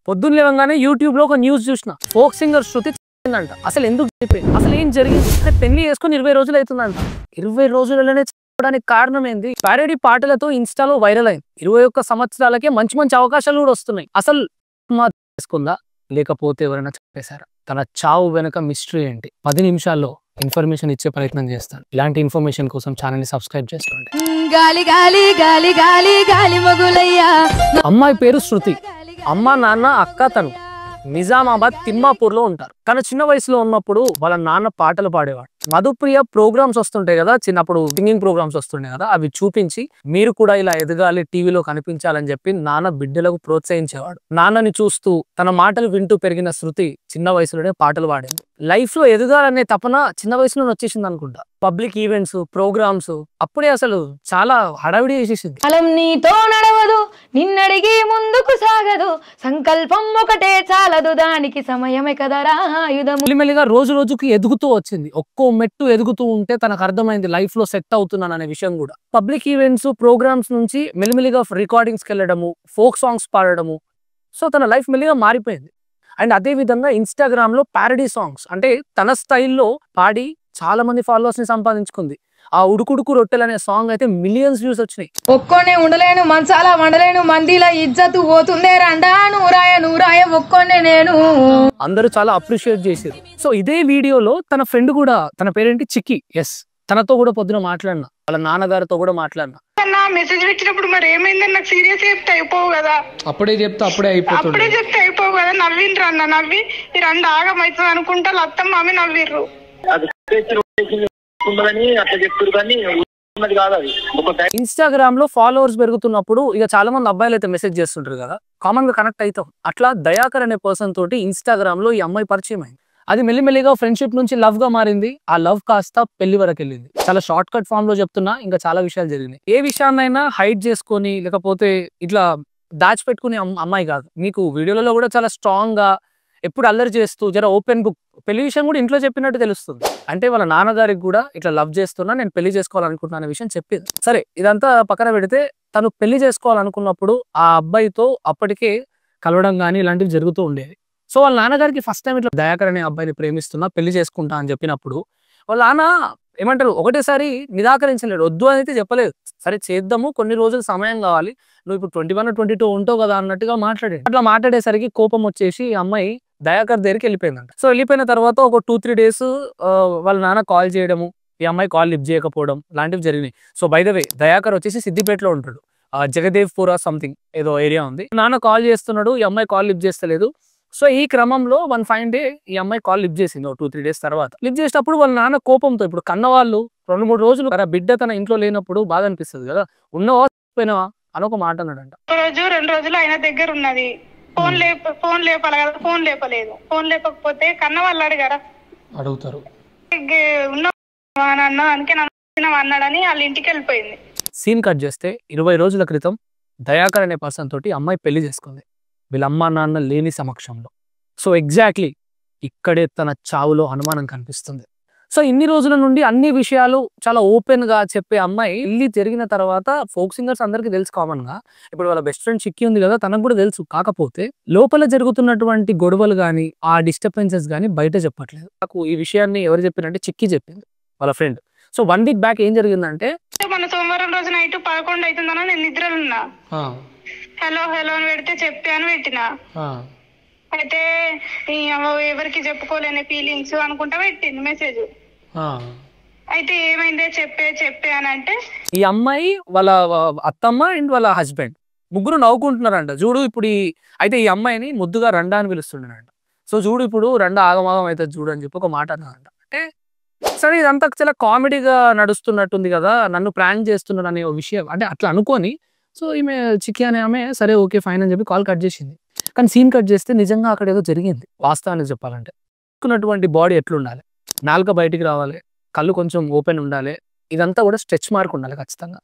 పొద్దున్న లేవగానే యూట్యూబ్ లో ఒక న్యూస్ చూసిన ఫోక్ సింగర్ శృతి అంట. అసలు ఎందుకు చెప్పేది, అసలు ఏం జరిగింది? పెళ్లి చేసుకుని 20 రోజులు అవుతుందంట. 20 రోజులలోనే చెప్పడానికి కారణం ఏంది? ప్యారడీ పాటలతో ఇన్స్టాలో వైరల్ అయింది. 21 సంవత్సరాలకే మంచి మంచి అవకాశాలు కూడా వస్తున్నాయి. అసలు చేసుకుందా లేకపోతే ఎవరైనా చెప్పేశారా? తన చావు వెనక మిస్టరీ ఏంటి? 10 నిమిషాల్లో ఇన్ఫర్మేషన్ ఇచ్చే ప్రయత్నం చేస్తాను. ఇలాంటి ఇన్ఫర్మేషన్ కోసం ఛానల్ ని సబ్స్క్రైబ్ చేసుకోండి. అమ్మాయి పేరు శృతి. అమ్మ నాన్న అక్క తను నిజామాబాద్ తిమ్మాపూర్ లో ఉంటారు. తన చిన్న వయసులో ఉన్నప్పుడు వాళ్ళ నాన్న పాటలు పాడేవాడు. మధుప్రియ ప్రోగ్రామ్స్ వస్తుంటాయి కదా, చిన్నప్పుడు సింగింగ్ ప్రోగ్రామ్స్ వస్తుంటాయి కదా, అవి చూపించి మీరు కూడా ఇలా ఎదగాలి, టీవీలో కనిపించాలని చెప్పి నాన్న బిడ్డలకు ప్రోత్సహించేవాడు. నాన్నని చూస్తూ తన మాటలు వింటూ పెరిగిన శృతి చిన్న వయసులోనే పాటలు పాడింది. లైఫ్ లో ఎదగాలనే తపన చిన్న వయసులోనే వచ్చేసింది అనుకుంటా. పబ్లిక్ ఈవెంట్స్, ప్రోగ్రామ్స్ అప్పుడే అసలు చాలా హడావిడి చేసేసింది. అలం నీతో నడవదు, నిన్నడిగి ముందుకు సాగదు, సంకల్పం ఒకటే చాలదు, దానికి సమయమే కదరా ఆయుధం. మెల్లిమెల్లిగా రోజు రోజుకి ఎదుగుతూ వచ్చింది. ఒక్కో మెట్టు ఎదుగుతూ ఉంటే తనకు అర్థమైంది లైఫ్ లో సెట్ అవుతున్నాను అనే విషయం కూడా. పబ్లిక్ ఈవెంట్స్, ప్రోగ్రామ్స్ నుంచి మెల్లిమెల్లిగా రికార్డింగ్స్కి వెళ్ళడము, ఫోక్ సాంగ్స్ పాడడము. సో తన లైఫ్ మెల్లిగా మారిపోయింది. అండ్ అదే విధంగా ఇన్స్టాగ్రామ్ లో ప్యారడీ సాంగ్స్ అంటే తన స్టైల్లో పాడి చాలా మంది ఫాలోవర్స్ ని సంపాదించుకుంది. ఆ ఉడుకుడుకు రొట్టెలు అనే సాంగ్ అయితే మిలియన్స్ వ్యూస్ వచ్చినాయి. ఒక్కొనే ఉండలేను, మంచాల వండలేను, మందిలా ఇజ్జతు పోతుందే, రండా నూరాయ ఒక్కొనే నేను. అందరూ చాలా అప్రిషియేట్ చేశారు. సో ఇదే వీడియోలో తన ఫ్రెండ్ కూడా, తన పేరేంటి చిక్కి, ఎస్, తనతో కూడా పొద్దున మాట్లాడినా, వాళ్ళ నాన్నగారితో కూడా మాట్లాడినా. మెసేజ్ పెట్టినప్పుడు మరి ఏమైందని నాకు సీరియస్ చెప్తే అయిపోవు కదా, అప్పుడే చెప్తే అప్పుడే చెప్తే అయిపోవు కదా. నవ్విండ్రు అన్న, నవ్వి ఈ రెండు ఆగమవుతుంది అనుకుంటా అత్తమ్మ ఆమె నవ్విర్రు. ఇన్స్టాగ్రామ్ లో ఫాలోవర్స్ పెరుగుతున్నప్పుడు ఇక చాలా మంది అబ్బాయిలు అయితే మెసేజ్ చేస్తుంటారు కదా, కామన్ గా కనెక్ట్ అవుతాం. అట్లా దయాకర్ అనే పర్సన్ తోటి ఇన్స్టాగ్రామ్ లో ఈ అమ్మాయి పరిచయం అయింది. అది మెల్లిమెల్లిగా ఫ్రెండ్షిప్ నుంచి లవ్ గా మారింది. ఆ లవ్ కాస్త పెళ్లి వరకు వెళ్ళింది. చాలా షార్ట్ కట్ ఫామ్ లో చెప్తున్నా, ఇంకా చాలా విషయాలు జరిగినాయి. ఏ విషయాన్నైనా హైడ్ చేసుకొని లేకపోతే ఇట్లా దాచిపెట్టుకునే అమ్మాయి కాదు. మీకు వీడియోలలో కూడా చాలా స్ట్రాంగ్ గా ఎప్పుడు అల్లరి చేస్తూ జర ఓపెన్ బుక్. పెళ్లి విషయం కూడా ఇంట్లో చెప్పినట్టు తెలుస్తుంది. అంటే వాళ్ళ నాన్నగారికి కూడా ఇట్లా లవ్ చేస్తున్నా, నేను పెళ్లి చేసుకోవాలనుకుంటున్నా అనే విషయం చెప్పింది. సరే, ఇదంతా పక్కన పెడితే తను పెళ్లి చేసుకోవాలనుకున్నప్పుడు ఆ అబ్బాయితో అప్పటికే కలవడం కానీ ఇలాంటివి జరుగుతూ ఉండేది. సో వాళ్ళ నాన్నగారికి ఫస్ట్ టైం ఇట్లా దయాకర్ అనే అబ్బాయిని ప్రేమిస్తున్నా, పెళ్లి చేసుకుంటా అని చెప్పినప్పుడు వాళ్ళ నాన్న ఏమంటారు, ఒకటేసారి నిరాకరించలేడు. వద్దు అని అయితే చెప్పలేదు. సరే చేద్దాము, కొన్ని రోజులు సమయం కావాలి, నువ్వు ఇప్పుడు 21, 22 ఉంటావు కదా అన్నట్టుగా మాట్లాడాడు. అట్లా మాట్లాడేసరికి కోపం వచ్చేసి ఈ అమ్మాయి దయాకర్ దగ్గరికి వెళ్ళిపోయిందంట. సో వెళ్ళిపోయిన తర్వాత ఒక 2-3 డేస్ వాళ్ళ నాన్న కాల్ చేయడము, ఈ అమ్మాయి కాల్ లిఫ్ట్ చేయకపోవడం లాంటివి జరిగినాయి. So by the way Dayakar వచ్చేసి సిద్దిపేటలో ఉంటాడు. జగదేవ్పుర సంథింగ్ ఏదో ఏరియా ఉంది. నాన్న కాల్ చేస్తున్నాడు, ఈ అమ్మాయి కాల్ లిఫ్ట్ చేస్తలేదు. సో ఈ క్రమంలో వన్ ఫైన్ డే ఈ అమ్మాయి కాల్ లిఫ్ట్ చేసింది. 2-3 డేస్ తర్వాత లిఫ్ట్ చేసేటప్పుడు వాళ్ళ నాన్న కోపంతో, ఇప్పుడు కన్నవాళ్ళు 2-3 రోజులు బిడ్డ తన ఇంట్లో లేనప్పుడు బాధ అనిపిస్తుంది కదా, ఉన్నవా పోయినవా అని ఒక మాట అన్నాడంట. 2 రోజులు ఆయన దగ్గర ఉన్నది, ఫోన్ లేపాలి కదా, ఫోన్ లేపలేదు. ఫోన్ లేపకపోతే కన్న వాళ్ళు అడిగారా, అడుగుతారు, అన్నాడని వాళ్ళ ఇంటికి వెళ్ళిపోయింది. సీన్ కట్ చేస్తే 20 రోజుల క్రితం దయాకర్ అనే పర్సన్ తోటి అమ్మాయి పెళ్లి చేసుకుంది, వీళ్ళ అమ్మా నాన్న లేని సమక్షంలో. సో ఎగ్జాక్ట్లీ ఇక్కడే తన చావులో అనుమానం కనిపిస్తుంది. సో ఇన్ని రోజుల నుండి అన్ని విషయాలు చాలా ఓపెన్ గా చెప్పే అమ్మాయి పెళ్లి జరిగిన తర్వాత ఫోక్ సింగర్స్ అందరికీ తెలుసు కామన్ గా. ఇప్పుడు వాళ్ళ బెస్ట్ ఫ్రెండ్ చిక్కి ఉంది కదా, తనకు కూడా తెలుసు. కాకపోతే లోపల జరుగుతున్నటువంటి గొడవలు గానీ ఆ డిస్టర్బెన్సెస్ గానీ బయట చెప్పట్లేదు. నాకు ఈ విషయాన్ని ఎవరు చెప్పినంటే చిక్కి చెప్పింది, వాళ్ళ ఫ్రెండ్. సో 1 వీక్ బ్యాక్ ఏం జరిగిందంటే, మన సోమవారం రోజు నైట్ 11 అవుతుందన్నా నేను నిద్రలు ఉన్నా. హలో అని పెడితే చెప్పాను పెట్టిన. అయితే ఎవరికి చెప్పుకోలేని ఫీలింగ్స్ అనుకుంటా పెట్టింది మెసేజ్. అయితే ఏమైందే చెప్పే అని అంటే, ఈ అమ్మాయి వాళ్ళ అత్తమ్మ అండ్ వాళ్ళ హస్బెండ్ ముగ్గురు నవ్వుకుంటున్నారంట. చూడు ఇప్పుడు అయితే ఈ అమ్మాయిని ముద్దుగా రండా అని పిలుస్తున్నాడంట. సో చూడు ఇప్పుడు రండా ఆగమాగం అవుతుంది చూడు అని చెప్పి ఒక మాట అన్నాడంట. అంటే సరే ఇదంతా చాలా కామెడీగా నడుస్తున్నట్టుంది కదా, నన్ను ప్రాంక్ చేస్తున్నాడు అనే విషయం అంటే అట్లా అనుకొని, సో ఈమె చిక్కి అనే ఆమె సరే ఓకే ఫైన్ అని చెప్పి కాల్ కట్ చేసింది. కానీ సీన్ కట్ చేస్తే నిజంగా అక్కడ ఏదో జరిగింది. వాస్తవానికి చెప్పాలంటే ఉన్నటువంటి బాడీ ఎట్లుండాలి, నాలుక బయటికి రావాలి, కళ్ళు కొంచెం ఓపెన్ ఉండాలి, ఇదంతా కూడా స్ట్రెచ్ మార్క్ ఉండాలి ఖచ్చితంగా.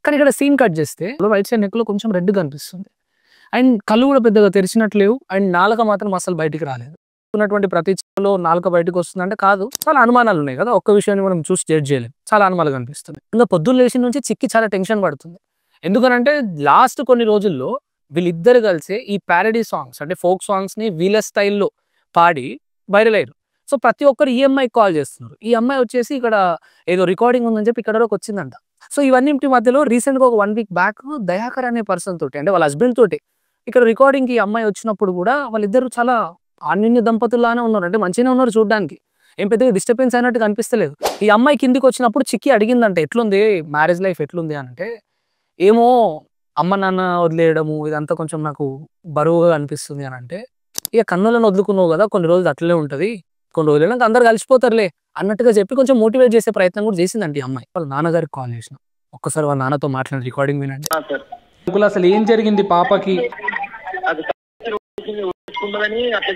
కానీ ఇక్కడ సీన్ కట్ చేస్తే రైట్ సైడ్ నెక్ లో కొంచెం రెడ్ కనిపిస్తుంది. అండ్ కళ్ళు కూడా పెద్దగా తెరిచినట్లేవు. అండ్ నాలుక మాత్రం అసలు బయటికి రాలేదు. ఉన్నటువంటి ప్రతి చెవులో నాలుక బయటకు వస్తుందంటే కాదు, చాలా అనుమానాలు ఉన్నాయి కదా, ఒక్క విషయాన్ని మనం చూసి జడ్జ్ చేయలేము, చాలా అనుమానాలు కనిపిస్తుంది. ఇంకా పొద్దున్న లేచి నుంచి చిక్కి చాలా టెన్షన్ పడుతుంది. ఎందుకనంటే లాస్ట్ కొన్ని రోజుల్లో వీళ్ళిద్దరు కలిసి ఈ ప్యారడీ సాంగ్స్ అంటే ఫోక్ సాంగ్స్ ని వీళ్ళ స్టైల్లో పాడి వైరల్ అయ్యారు. సో ప్రతి ఒక్కరు ఈ అమ్మాయికి కాల్ చేస్తున్నారు. ఈ అమ్మాయి వచ్చేసి ఇక్కడ ఏదో రికార్డింగ్ ఉందని చెప్పి ఇక్కడ వరకు వచ్చిందంట. సో ఇవన్నింటి మధ్యలో రీసెంట్ గా ఒక 1 వీక్ బ్యాక్ దయాకర్ అనే పర్సన్ తోటి అంటే వాళ్ళ హస్బెండ్ తోటి ఇక్కడ రికార్డింగ్ కి అమ్మాయి వచ్చినప్పుడు కూడా వాళ్ళిద్దరు చాలా అన్యోన్య దంపతుల్లానే ఉన్నారు. అంటే మంచిగానే ఉన్నారు చూడడానికి, ఏం పెద్దగా డిస్టర్బెన్స్ అయినట్టు కనిపిస్తలేదు. ఈ అమ్మాయి కిందికి వచ్చినప్పుడు చిక్కి అడిగిందంటే ఎట్లుంది మ్యారేజ్ లైఫ్ ఎట్లుంది అని. అంటే ఏమో అమ్మ నాన్న వదిలేయడము ఇదంతా కొంచెం నాకు బరువుగా అనిపిస్తుంది అని. అంటే ఇక కన్నులను వదులుకున్నావు కదా, కొన్ని రోజులు అట్లనే ఉంటది, కొన్ని రోజులైనా అందరు కలిసిపోతారులే అన్నట్టుగా చెప్పి కొంచెం మోటివేట్ చేసే ప్రయత్నం కూడా చేసిందండి ఈ అమ్మాయి. వాళ్ళ నాన్నగారికి కాల్ చేసిన, ఒక్కసారి వాళ్ళ నాన్నతో మాట్లాడిన రికార్డింగ్ వినండి. అసలు ఏం జరిగింది పాపకి? అట్లా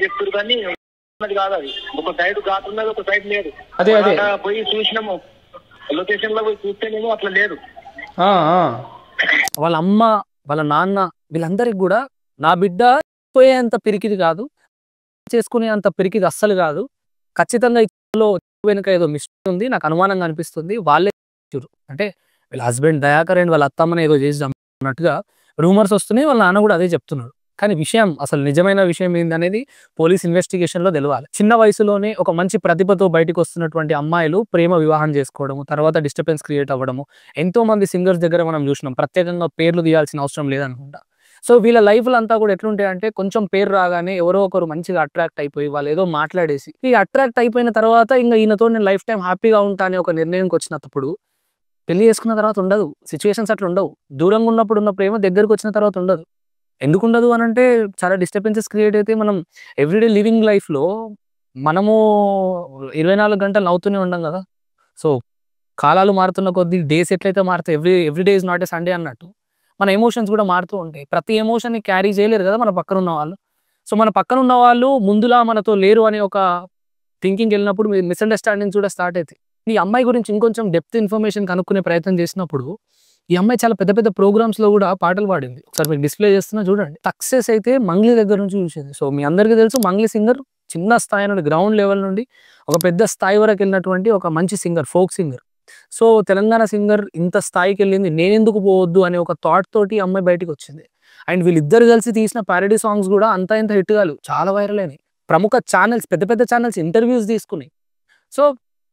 చెప్తారు కానీ కాదు, అది ఒక సైడ్ కాకున్నది ఒక సైడ్ లేదు. అదే అదే పోయి చూసినాము, లొకేషన్ లో పోయి చూస్తేనేమో అట్లా లేదు. వాళ్ళ అమ్మ వాళ్ళ నాన్న వీళ్ళందరికి కూడా నా బిడ్డ పోయేంత పిరికిది కాదు, చేసుకునే అంత పిరికిది అస్సలు కాదు, ఖచ్చితంగా ఇంట్లో వెనుక ఏదో మిస్టేక్ ఉంది, నాకు అనుమానంగా అనిపిస్తుంది, వాళ్ళే అంటే వీళ్ళ హస్బెండ్ దయాకర్ అండ్ వాళ్ళ అత్తమ్మని ఏదో చేసి అన్నట్టుగా రూమర్స్ వస్తున్నాయి. వాళ్ళ నాన్న కూడా అదే చెప్తున్నాడు. కానీ విషయం అసలు నిజమైన విషయం ఏందనేది పోలీస్ ఇన్వెస్టిగేషన్ లో తెలవాలి. చిన్న వయసులోనే ఒక మంచి ప్రతిభతో బయటకు వస్తున్నటువంటి అమ్మాయిలు ప్రేమ వివాహం చేసుకోవడము, తర్వాత డిస్టర్బెన్స్ క్రియేట్ అవ్వడము ఎంతో మంది సింగర్స్ దగ్గర మనం చూసినాం. ప్రత్యేకంగా పేర్లు తీయాల్సిన అవసరం లేదనుకుంటా. సో వీళ్ళ లైఫ్లు అంతా కూడా ఎట్లుంటాయి అంటే కొంచెం పేరు రాగానే ఎవరో ఒకరు మంచిగా అట్రాక్ట్ అయిపోయి వాళ్ళు ఏదో మాట్లాడేసి ఈ అట్రాక్ట్ అయిపోయిన తర్వాత ఇంకా ఈయనతో నేను లైఫ్ టైం హ్యాపీగా ఉంటా అనే ఒక నిర్ణయంకి వచ్చినప్పుడు పెళ్లి చేసుకున్న తర్వాత ఉండదు, సిచ్యువేషన్స్ అట్లా ఉండవు. దూరంగా ఉన్నప్పుడు ఉన్న ప్రేమ దగ్గరకు వచ్చిన తర్వాత ఉండదు. ఎందుకు ఉండదు అని అంటే చాలా డిస్టర్బెన్సెస్ క్రియేట్ అయితే మనం ఎవ్రీడే లివింగ్ లైఫ్లో మనము 24 గంటలు నవ్వుతూనే ఉండం కదా. సో కాలాలు మారుతున్న కొద్దీ డేస్ ఎట్లయితే మారుతాయి, every day is not a Sunday అన్నట్టు మన ఎమోషన్స్ కూడా మారుతూ ఉంటాయి. ప్రతి ఎమోషన్ని క్యారీ చేయలేరు కదా మన పక్కన ఉన్న వాళ్ళు. సో మన పక్కన ఉన్న వాళ్ళు ముందులా మనతో లేరు అనే ఒక థింకింగ్ వెళ్ళినప్పుడు మిస్అండర్స్టాండింగ్స్ కూడా స్టార్ట్ అవుతాయి. ఈ అమ్మాయి గురించి ఇంకొంచెం డెప్త్ ఇన్ఫర్మేషన్ కనుక్కునే ప్రయత్నం చేసినప్పుడు ఈ అమ్మాయి చాలా పెద్ద పెద్ద ప్రోగ్రామ్స్ లో కూడా పాటలు పాడింది. ఒకసారి మీకు డిస్ప్లే చేస్తున్నా చూడండి. సక్సెస్ అయితే మంగ్లీ దగ్గర నుంచి చూసింది. సో మీ అందరికీ తెలుసు మంగ్లీ సింగర్ చిన్న స్థాయి నుండి గ్రౌండ్ లెవెల్ నుండి ఒక పెద్ద స్థాయి వరకు వెళ్ళినటువంటి ఒక మంచి singer, folk singer. So Telangana singer ఇంత స్థాయికి వెళ్ళింది, నేనెందుకు పోవద్దు అనే ఒక థాట్ తోటి అమ్మాయి బయటకు వచ్చింది. అండ్ వీళ్ళిద్దరు కలిసి తీసిన ప్యారడీ సాంగ్స్ కూడా అంత ఇంత హిట్ కాదు, చాలా వైరల్ అయినాయి. ప్రముఖ ఛానల్స్, పెద్ద పెద్ద ఛానల్స్ ఇంటర్వ్యూస్ తీసుకుని. సో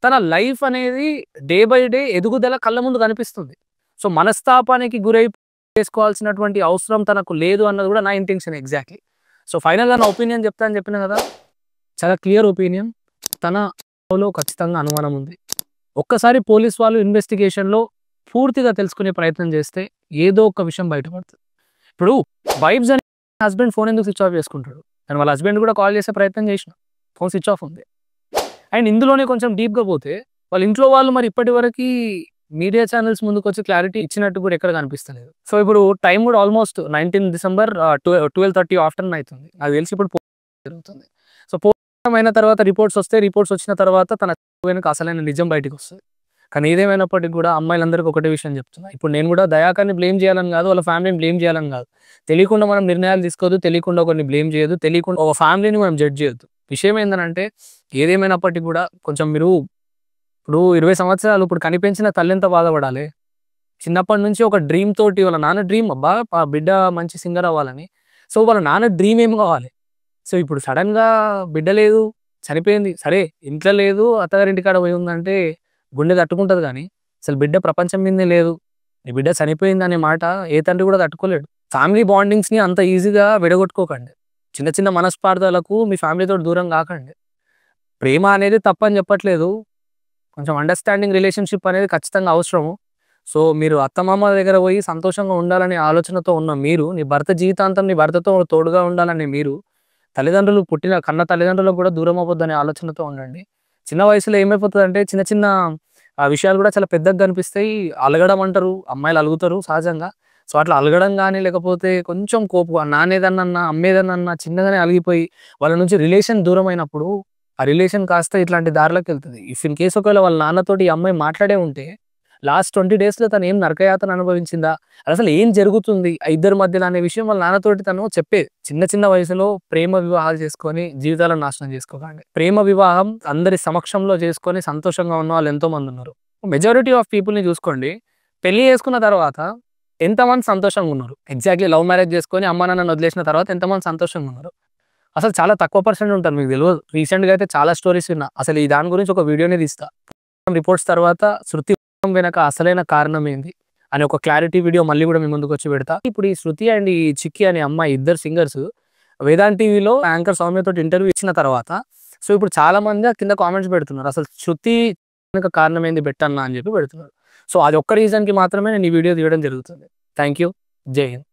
తన లైఫ్ అనేది డే బై డే ఎదుగుదల కళ్ళ ముందు కనిపిస్తుంది. సో మనస్తాపానికి గురై చేసుకోవాల్సినటువంటి అవసరం తనకు లేదు అన్నది కూడా నా ఇంటెన్షన్ ఎగ్జాక్ట్లీ. సో ఫైనల్గా నా ఒపీనియన్ చెప్తా అని చెప్పిన కదా, చాలా క్లియర్ ఒపీనియన్. తనలో ఖచ్చితంగా అనుమానం ఉంది. ఒక్కసారి పోలీస్ వాళ్ళు ఇన్వెస్టిగేషన్లో పూర్తిగా తెలుసుకునే ప్రయత్నం చేస్తే ఏదో ఒక విషయం బయటపడుతుంది. ఇప్పుడు వైఫ్స్ అని హస్బెండ్ ఫోన్ ఎందుకు స్విచ్ ఆఫ్ చేసుకుంటాడు? అండ్ వాళ్ళ హస్బెండ్ కూడా కాల్ చేసే ప్రయత్నం చేసిన, ఫోన్ స్విచ్ ఆఫ్ ఉంది. అండ్ ఇందులోనే కొంచెం డీప్గా పోతే వాళ్ళ ఇంట్లో వాళ్ళు మరి ఇప్పటి వరకు మీడియా ఛానల్స్ ముందుకు వచ్చి క్లారిటీ ఇచ్చినట్టు కూడా ఎక్కడ కనిపిస్తలేదు. సో ఇప్పుడు టైం కూడా ఆల్మోస్ట్ 19 డిసెంబర్ 12:30 ఆఫ్టర్నూన్ అవుతుంది. నాకు తెలిసి ఇప్పుడు జరుగుతుంది. సో పోస్ట్మార్టం అయిన తర్వాత రిపోర్ట్స్ వస్తే, రిపోర్ట్స్ వచ్చిన తర్వాత తన వెనుక అసలైన నిజం బయటకు వస్తుంది. కానీ ఏదేమైనప్పటికీ కూడా అమ్మాయిలందరికీ ఒకటే విషయం చెప్తున్నా. ఇప్పుడు నేను కూడా దయాకర్ని బ్లేమ్ చేయాలని కాదు, వాళ్ళ ఫ్యామిలీని బ్లేమ్ చేయాలని కాదు. తెలియకుండా మనం నిర్ణయాలు తీసుకోవద్దు, తెలియకుండా ఒకరిని బ్లేమ్ చేయొద్దు, తెలియకుండా ఒక ఫ్యామిలీని మనం జడ్జ్ చేయొద్దు. విషయం ఏంటంటే ఏదేమైనప్పటికీ కూడా కొంచెం మీరు ఇప్పుడు 20 సంవత్సరాలు ఇప్పుడు కనిపించిన తల్లి ఎంత బాధపడాలి. చిన్నప్పటి నుంచి ఒక డ్రీమ్ తోటి, వాళ్ళ నాన్న డ్రీమ్ అబ్బా ఆ బిడ్డ మంచి సింగర్ అవ్వాలని. సో వాళ్ళ నాన్న డ్రీమ్ ఏం కావాలి? సో ఇప్పుడు సడన్గా బిడ్డ లేదు, చనిపోయింది, సరే ఇంట్లో లేదు, అత్తగారింటికాడ పోయి ఉందంటే గుండె తట్టుకుంటుంది. కానీ అసలు బిడ్డ ప్రపంచం మీదనే లేదు, నీ బిడ్డ చనిపోయింది అనే మాట ఏ తండ్రి కూడా తట్టుకోలేడు. ఫ్యామిలీ బాండింగ్స్ని అంత ఈజీగా విడగొట్టుకోకండి. చిన్న చిన్న మనస్పార్థాలకు మీ ఫ్యామిలీతో దూరం కాకండి. ప్రేమ అనేది తప్పని చెప్పట్లేదు, కొంచెం అండర్స్టాండింగ్ రిలేషన్షిప్ అనేది ఖచ్చితంగా అవసరము. సో మీరు అత్తమామ దగ్గర పోయి సంతోషంగా ఉండాలనే ఆలోచనతో ఉన్న మీరు, నీ భర్త జీవితాంతం నీ భర్తతో తోడుగా ఉండాలని మీరు, తల్లిదండ్రులు పుట్టిన కన్న తల్లిదండ్రులకు కూడా దూరం అవ్వద్దని ఆలోచనతో ఉండండి. చిన్న వయసులో ఏమైపోతుంది అంటే చిన్న చిన్న విషయాలు కూడా చాలా పెద్దగా కనిపిస్తాయి. అలగడం అంటారు, అమ్మాయిలు అలుగుతారు సహజంగా. సో అట్లా అలగడం కానీ లేకపోతే కొంచెం కోపు నానేదన్నా అమ్మేదన్నా చిన్నగానే అలిగిపోయి వాళ్ళ నుంచి రిలేషన్ దూరం అయినప్పుడు ఆ రిలేషన్ కాస్త ఇట్లాంటి దారిలోకి వెళ్తుంది. ఇఫ్ ఇన్ కేసు ఒకవేళ వాళ్ళ నాన్నతోటి ఈ అమ్మాయి మాట్లాడే ఉంటే లాస్ట్ 20 డేస్లో తను ఏం నరకయాతన అనుభవించిందా, అసలు ఏం జరుగుతుంది ఆ ఇద్దరి మధ్యలో అనే విషయం వాళ్ళ నాన్నతోటి తను చెప్పేది. చిన్న వయసులో ప్రేమ వివాహాలు చేసుకొని జీవితాలను నాశనం చేసుకోకండి. ప్రేమ వివాహం అందరి సమక్షంలో చేసుకొని సంతోషంగా ఉన్న వాళ్ళు ఎంతో మంది ఉన్నారు. మెజారిటీ ఆఫ్ పీపుల్ని చూసుకోండి, పెళ్లి చేసుకున్న తర్వాత ఎంతమంది సంతోషంగా ఉన్నారు? ఎగ్జాక్ట్లీ లవ్ మ్యారేజ్ చేసుకొని అమ్మ నాన్నని వదిలేసిన తర్వాత ఎంతమంది సంతోషంగా ఉన్నారు? అసలు చాలా తక్కువ పర్సెంట్ ఉంటారు, మీకు తెలియదు. రీసెంట్గా అయితే చాలా స్టోరీస్ విన్నా. అసలు ఈ దాని గురించి ఒక వీడియోనే తీస్తా. రిపోర్ట్స్ తర్వాత శృతి వెనక అసలైన కారణం ఏంది అని ఒక క్లారిటీ వీడియో మళ్ళీ కూడా మీ ముందుకు వచ్చి పెడతా. ఇప్పుడు ఈ శృతి అండ్ ఈ చిక్కి అనే అమ్మాయి ఇద్దరు సింగర్స్ వేదాంత్ టీవీలో యాంకర్ సౌమ్యతో ఇంటర్వ్యూ ఇచ్చిన తర్వాత సో ఇప్పుడు చాలా మంది కింద కామెంట్స్ పెడుతున్నారు, అసలు శృతి వెనక కారణం ఏంది పెట్టన్నా అని చెప్పి పెడుతున్నారు. సో అది ఒక్క రీజన్కి మాత్రమే నేను ఈ వీడియో తీయడం జరుగుతుంది. Thank you. జై హింద్.